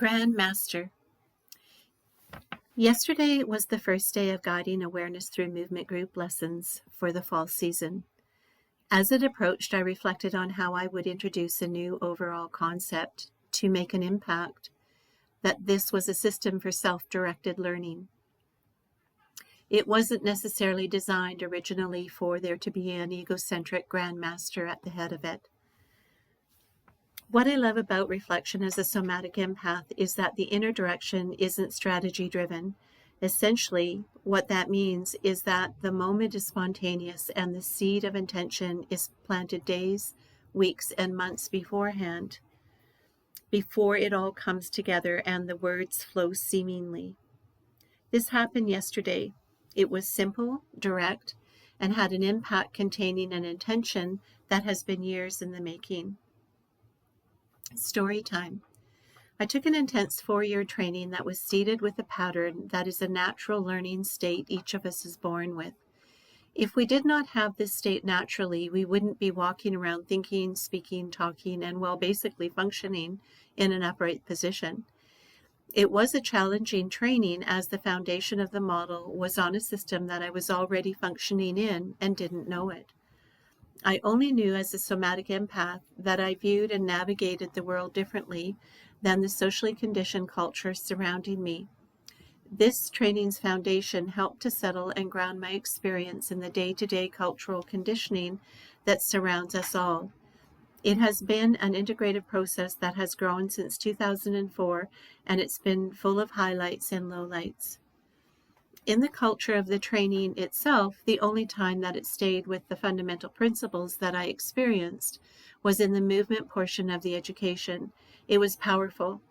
Grand Master. Yesterday was the first day of guiding awareness through movement group lessons for the fall season. As it approached, I reflected on how I would introduce a new overall concept to make an impact, that this was a system for self-directed learning. It wasn't necessarily designed originally for there to be an egocentric Grand Master at the head of it. What I love about reflection as a somatic empath is that the inner direction isn't strategy driven. Essentially, what that means is that the moment is spontaneous and the seed of intention is planted days, weeks, and months beforehand, before it all comes together and the words flow seemingly. This happened yesterday. It was simple, direct, and had an impact containing an intention that has been years in the making. Story time. I took an intense 4-year training that was seeded with a pattern that is a natural learning state each of us is born with. If we did not have this state naturally, we wouldn't be walking around thinking, speaking, talking, and basically functioning in an upright position. It was a challenging training as the foundation of the model was on a system that I was already functioning in and didn't know it. I only knew as a somatic empath that I viewed and navigated the world differently than the socially conditioned culture surrounding me. This training's foundation helped to settle and ground my experience in the day-to-day cultural conditioning that surrounds us all. It has been an integrated process that has grown since 2004, and it's been full of highlights and lowlights. In the culture of the training itself, the only time that it stayed with the fundamental principles that I experienced was in the movement portion of the education. It was powerful.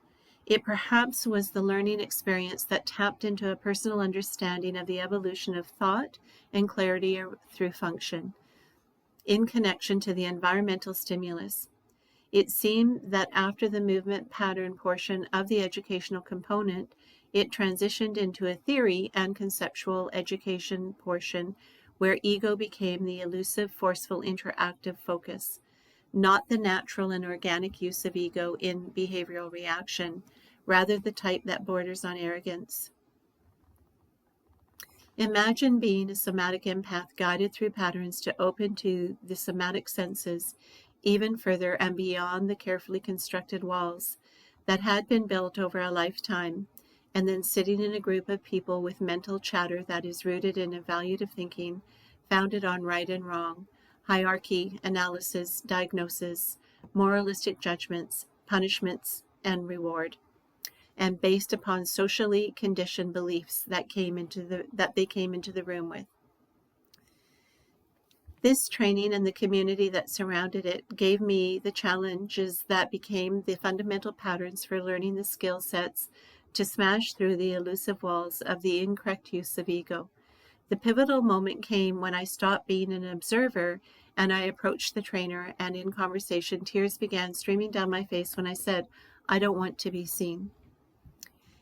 It perhaps was the learning experience that tapped into a personal understanding of the evolution of thought and clarity through function, in connection to the environmental stimulus. It seemed that after the movement pattern portion of the educational component, it transitioned into a theory and conceptual education portion where ego became the elusive, forceful, interactive focus, not the natural and organic use of ego in behavioral reaction, rather the type that borders on arrogance. Imagine being a somatic empath guided through patterns to open to the somatic senses even further and beyond the carefully constructed walls that had been built over a lifetime, and then sitting in a group of people with mental chatter that is rooted in evaluative thinking, founded on right and wrong, hierarchy, analysis, diagnosis, moralistic judgments, punishments, and reward, and based upon socially conditioned beliefs that they came into the room with. This training and the community that surrounded it gave me the challenges that became the fundamental patterns for learning the skill sets to smash through the elusive walls of the incorrect use of ego. The pivotal moment came when I stopped being an observer and I approached the trainer, and in conversation, tears began streaming down my face when I said, "I don't want to be seen."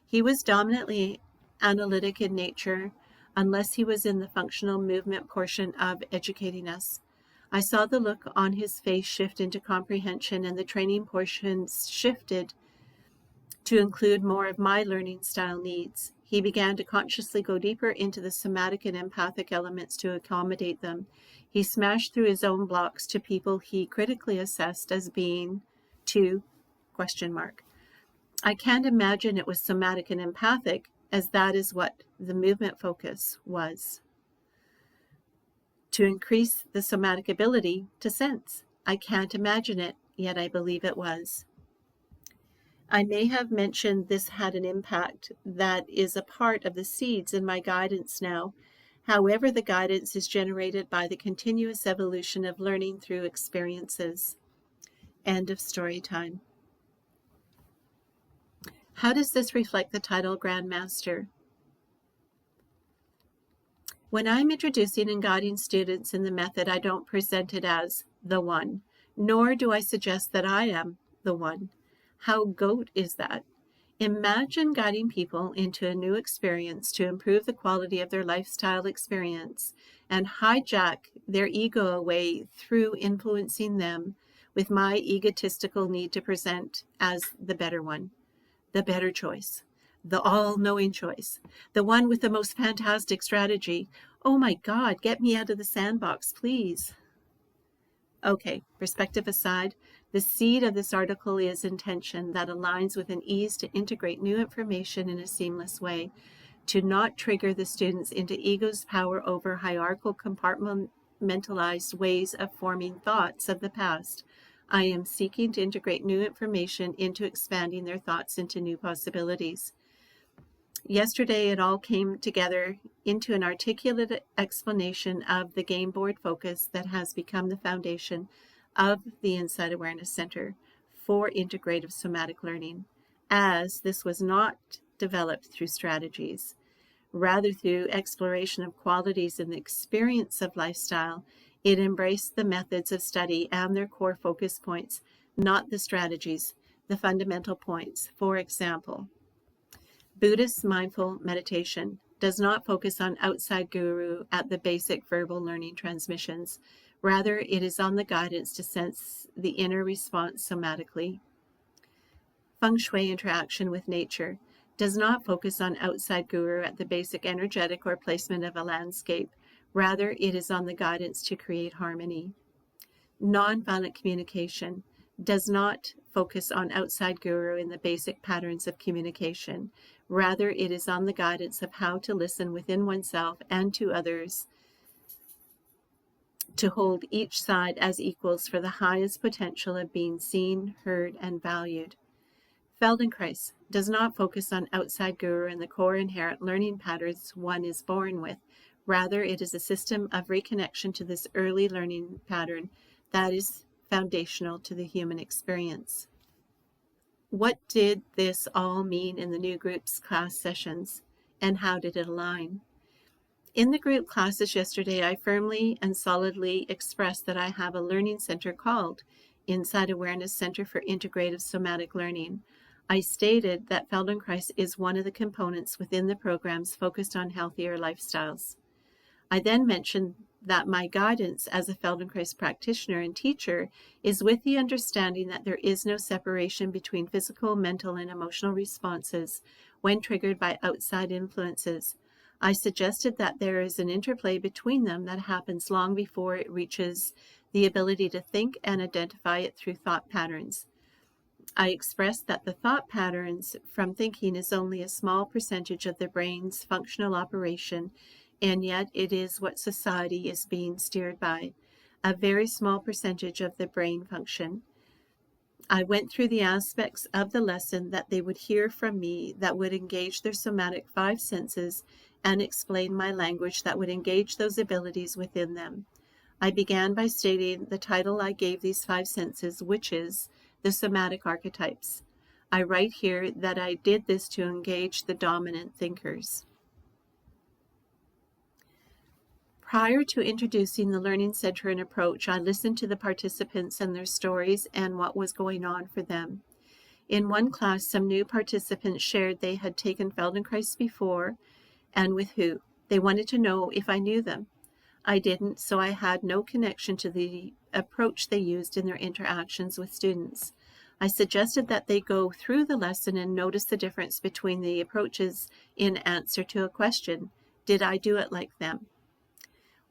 He was dominantly analytic in nature, unless he was in the functional movement portion of educating us. I saw the look on his face shift into comprehension, and the training portions shifted to include more of my learning style needs. He began to consciously go deeper into the somatic and empathic elements to accommodate them. He smashed through his own blocks to people he critically assessed as being too ? I can't imagine it was somatic and empathic, as that is what the movement focus was. To increase the somatic ability to sense. I can't imagine it, yet I believe it was. I may have mentioned this had an impact that is a part of the seeds in my guidance now. However, the guidance is generated by the continuous evolution of learning through experiences. End of story time. How does this reflect the title Grand Master? When I'm introducing and guiding students in the method, I don't present it as the one, nor do I suggest that I am the one. How goat is that? Imagine guiding people into a new experience to improve the quality of their lifestyle experience and hijack their ego away through influencing them with my egotistical need to present as the better one. the better choice, the all-knowing choice, the one with the most fantastic strategy. Oh my God, get me out of the sandbox, please. Okay, perspective aside, the seed of this article is intention that aligns with an ease to integrate new information in a seamless way, to not trigger the students into ego's power over hierarchical compartmentalized ways of forming thoughts of the past. I am seeking to integrate new information into expanding their thoughts into new possibilities. Yesterday, it all came together into an articulate explanation of the game board focus that has become the foundation of the Insight Awareness Center for Integrative Somatic Learning, as this was not developed through strategies, rather through exploration of qualities and the experience of lifestyle. It embraced the methods of study and their core focus points, not the strategies, the fundamental points. For example, Buddhist mindful meditation does not focus on outside guru at the basic verbal learning transmissions. Rather, it is on the guidance to sense the inner response somatically. Feng Shui interaction with nature does not focus on outside guru at the basic energetic or placement of a landscape. Rather, it is on the guidance to create harmony. Nonviolent communication does not focus on outside guru in the basic patterns of communication. Rather, it is on the guidance of how to listen within oneself and to others, to hold each side as equals for the highest potential of being seen, heard, and valued. Feldenkrais does not focus on outside guru and the core inherent learning patterns one is born with. Rather, it is a system of reconnection to this early learning pattern that is foundational to the human experience. What did this all mean in the new group's class sessions, and how did it align? In the group classes yesterday, I firmly and solidly expressed that I have a learning center called Insight Awareness Center for Integrative Somatic Learning. I stated that Feldenkrais is one of the components within the programs focused on healthier lifestyles. I then mentioned that my guidance as a Feldenkrais practitioner and teacher is with the understanding that there is no separation between physical, mental, and emotional responses when triggered by outside influences. I suggested that there is an interplay between them that happens long before it reaches the ability to think and identify it through thought patterns. I expressed that the thought patterns from thinking is only a small percentage of the brain's functional operation, and yet it is what society is being steered by, a very small percentage of the brain function. I went through the aspects of the lesson that they would hear from me that would engage their somatic 5 senses and explain my language that would engage those abilities within them. I began by stating the title I gave these 5 senses, which is the somatic archetypes. I write here that I did this to engage the dominant thinkers. Prior to introducing the Learning Center and approach, I listened to the participants and their stories and what was going on for them. In one class, some new participants shared they had taken Feldenkrais before and with who. They wanted to know if I knew them. I didn't, so I had no connection to the approach they used in their interactions with students. I suggested that they go through the lesson and notice the difference between the approaches in answer to a question. Did I do it like them?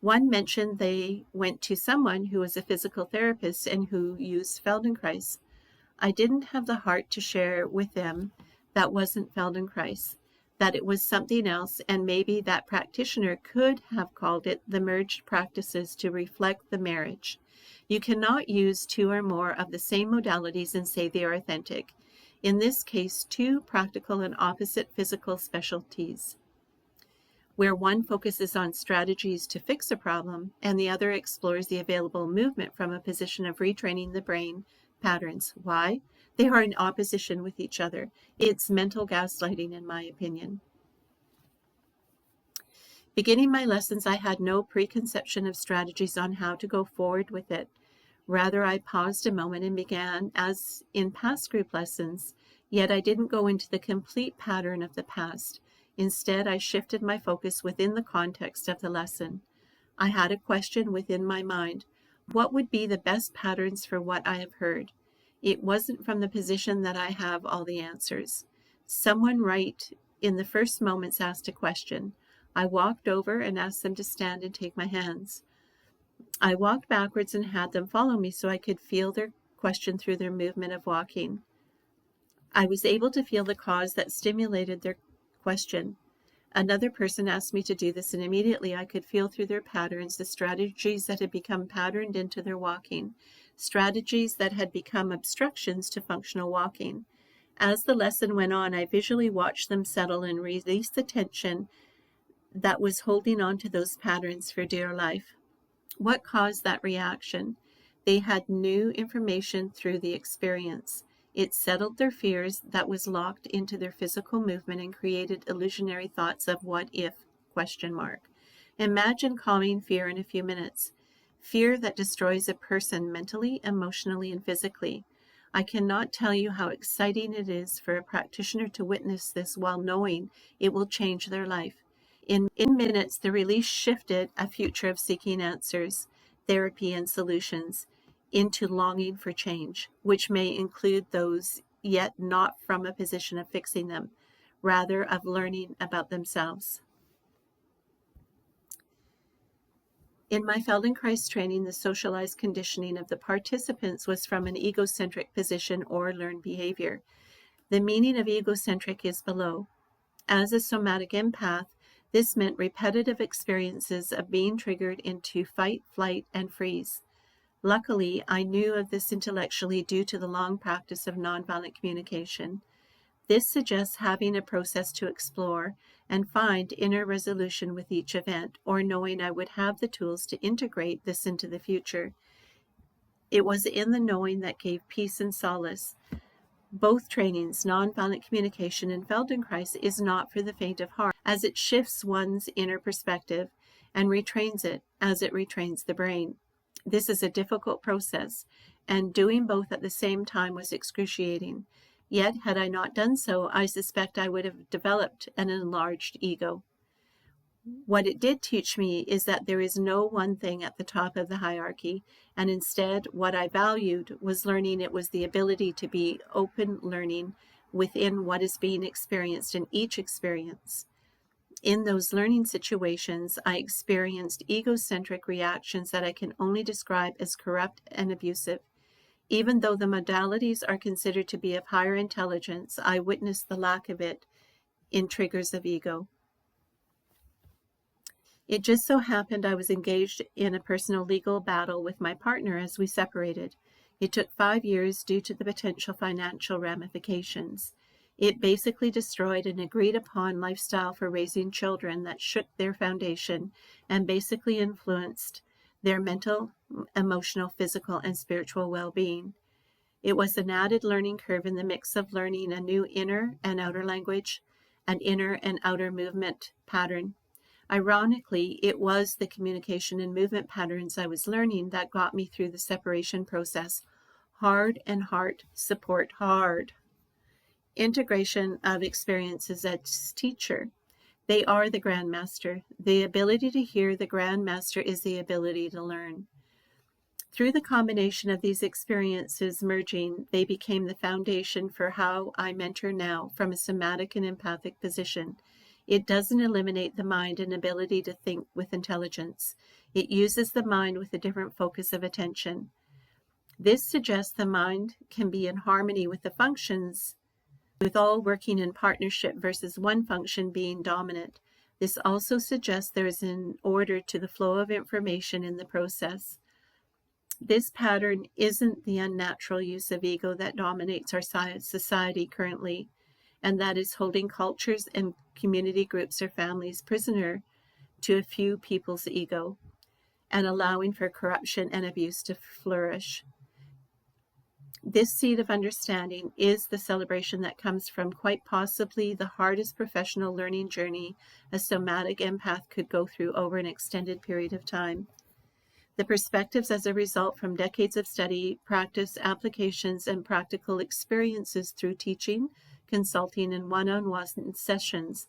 One mentioned they went to someone who was a physical therapist and who used Feldenkrais. I didn't have the heart to share with them that wasn't Feldenkrais, that it was something else, and maybe that practitioner could have called it the merged practices to reflect the marriage. You cannot use 2 or more of the same modalities and say they are authentic. In this case, 2 practical and opposite physical specialties, where one focuses on strategies to fix a problem and the other explores the available movement from a position of retraining the brain patterns. Why? They are in opposition with each other. It's mental gaslighting, in my opinion. Beginning my lessons, I had no preconception of strategies on how to go forward with it. Rather, I paused a moment and began, as in past group lessons, yet I didn't go into the complete pattern of the past. Instead, I shifted my focus within the context of the lesson. I had a question within my mind. What would be the best patterns for what I have heard? It wasn't from the position that I have all the answers. Someone right in the first moments asked a question. I walked over and asked them to stand and take my hands. I walked backwards and had them follow me so I could feel their question through their movement of walking. I was able to feel the cause that stimulated their question. Another person asked me to do this, and immediately I could feel through their patterns the strategies that had become patterned into their walking, strategies that had become obstructions to functional walking. As the lesson went on, I visually watched them settle and release the tension that was holding on to those patterns for dear life. What caused that reaction? They had new information through the experience. It settled their fears that was locked into their physical movement and created illusionary thoughts of what if ? Imagine calming fear in a few minutes. Fear that destroys a person mentally, emotionally, and physically. I cannot tell you how exciting it is for a practitioner to witness this while knowing it will change their life. In minutes, the release shifted a future of seeking answers, therapy, and solutions into longing for change, which may include those yet not from a position of fixing them, rather of learning about themselves. In my Feldenkrais training, the socialized conditioning of the participants was from an egocentric position or learned behavior. The meaning of egocentric is below. As a somatic empath, this meant repetitive experiences of being triggered into fight, flight, and freeze. Luckily, I knew of this intellectually due to the long practice of nonviolent communication. This suggests having a process to explore and find inner resolution with each event, or knowing I would have the tools to integrate this into the future. It was in the knowing that gave peace and solace. Both trainings, nonviolent communication and Feldenkrais, is not for the faint of heart, as it shifts one's inner perspective and retrains it as it retrains the brain. This is a difficult process, and doing both at the same time was excruciating. Yet, had I not done so, I suspect I would have developed an enlarged ego. What it did teach me is that there is no one thing at the top of the hierarchy, and instead what I valued was learning. It was the ability to be open learning within what is being experienced in each experience. In those learning situations, I experienced egocentric reactions that I can only describe as corrupt and abusive. Even though the modalities are considered to be of higher intelligence, I witnessed the lack of it in triggers of ego. It just so happened I was engaged in a personal legal battle with my partner as we separated. It took 5 years due to the potential financial ramifications. It basically destroyed an agreed upon lifestyle for raising children that shook their foundation and basically influenced their mental, emotional, physical, and spiritual well-being. It was an added learning curve in the mix of learning a new inner and outer language, an inner and outer movement pattern. Ironically, it was the communication and movement patterns I was learning that got me through the separation process. Hard and heart support hard. Integration of experiences as teacher. They are the Grand Master. The ability to hear the Grand Master is the ability to learn. Through the combination of these experiences merging, they became the foundation for how I mentor now from a somatic and empathic position. It doesn't eliminate the mind and ability to think with intelligence. It uses the mind with a different focus of attention. This suggests the mind can be in harmony with the functions, with all working in partnership versus one function being dominant. This also suggests there is an order to the flow of information in the process. This pattern isn't the unnatural use of ego that dominates our society currently, and that is holding cultures and community groups or families prisoner to a few people's ego and allowing for corruption and abuse to flourish. This seed of understanding is the celebration that comes from quite possibly the hardest professional learning journey a somatic empath could go through over an extended period of time. The perspectives as a result from decades of study, practice, applications, and practical experiences through teaching, consulting, and one-on-one sessions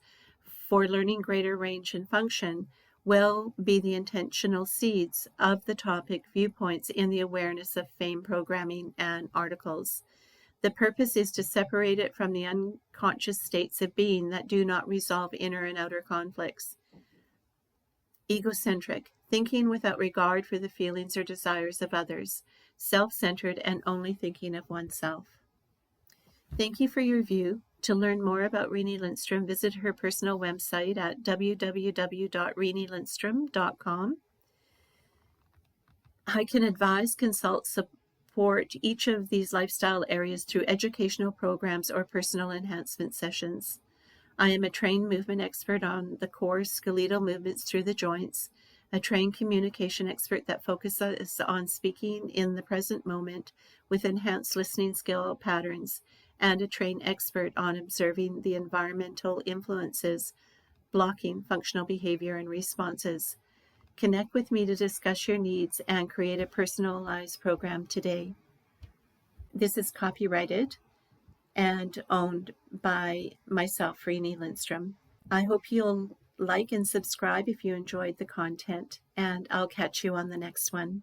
for learning greater range and function will be the intentional seeds of the topic viewpoints in the awareness of FAME programming and articles. The purpose is to separate it from the unconscious states of being that do not resolve inner and outer conflicts. Egocentric, thinking without regard for the feelings or desires of others, self-centered and only thinking of oneself. Thank you for your view. To learn more about Renee Lindstrom, visit her personal website at www.reneelindstrom.com. I can advise, consult, support each of these lifestyle areas through educational programs or personal enhancement sessions. I am a trained movement expert on the core skeletal movements through the joints, a trained communication expert that focuses on speaking in the present moment with enhanced listening skill patterns, and a trained expert on observing the environmental influences blocking functional behavior and responses. Connect with me to discuss your needs and create a personalized program today. This is copyrighted and owned by myself, Renee Lindstrom. I hope you'll like and subscribe if you enjoyed the content, and I'll catch you on the next one.